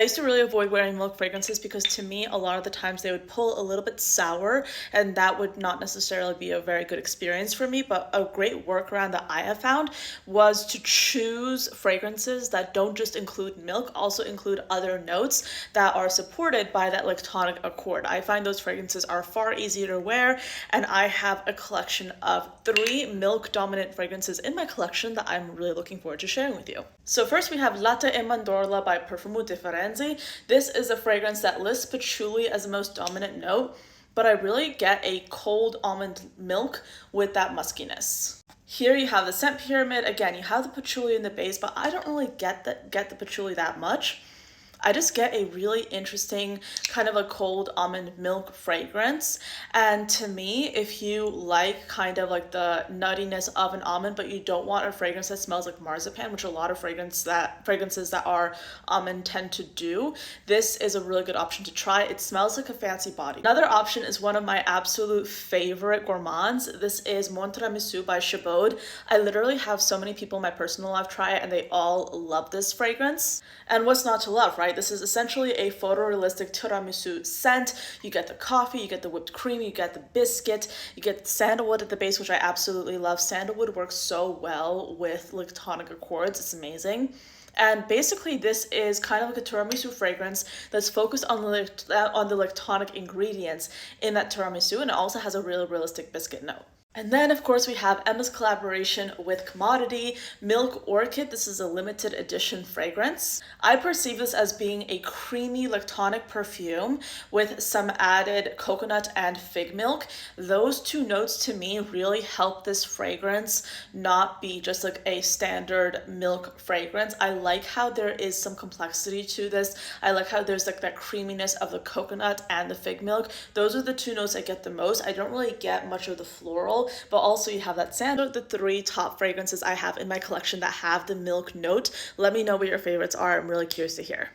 I used to really avoid wearing milk fragrances because to me, a lot of the times they would pull a little bit sour, and that would not necessarily be a very good experience for me. But a great workaround that I have found was to choose fragrances that don't just include milk, also include other notes that are supported by that lactonic accord. I find those fragrances are far easier to wear, and I have a collection of 3 milk-dominant fragrances in my collection that I'm really looking forward to sharing with you. So first we have Latte e Mandorla by Profumo di Firenze. This is a fragrance that lists patchouli as the most dominant note, but I really get a cold almond milk with that muskiness. Here you have the scent pyramid. Again, you have the patchouli in the base, but I don't really get the patchouli that much. I just get a really interesting kind of a cold almond milk fragrance. And to me, if you like kind of like the nuttiness of an almond, but you don't want a fragrance that smells like marzipan, which a lot of fragrances that are almond tend to do, this is a really good option to try. It smells like a fancy body. Another option is one of my absolute favorite gourmands. This is Mon Tiramisu by Chabaud. I literally have so many people in my personal life try it, and they all love this fragrance. And what's not to love, right? This is essentially a photorealistic tiramisu scent. You get the coffee, you get the whipped cream, you get the biscuit, you get sandalwood at the base, which I absolutely love. Sandalwood works so well with lactonic accords. It's amazing. And basically this is kind of like a tiramisu fragrance that's focused on the lactonic ingredients in that tiramisu, and it also has a really realistic biscuit note. And then, of course, we have Emma's collaboration with Commodity, Milk Orchid. This is a limited edition fragrance. I perceive this as being a creamy lactonic perfume with some added coconut and fig milk. Those two notes to me really help this fragrance not be just like a standard milk fragrance. I like how there is some complexity to this. I like how there's like that creaminess of the coconut and the fig milk. Those are the two notes I get the most. I don't really get much of the floral, but also you have that sandal. The 3 top fragrances I have in my collection that have the milk note. Let me know what your favorites are. I'm really curious to hear.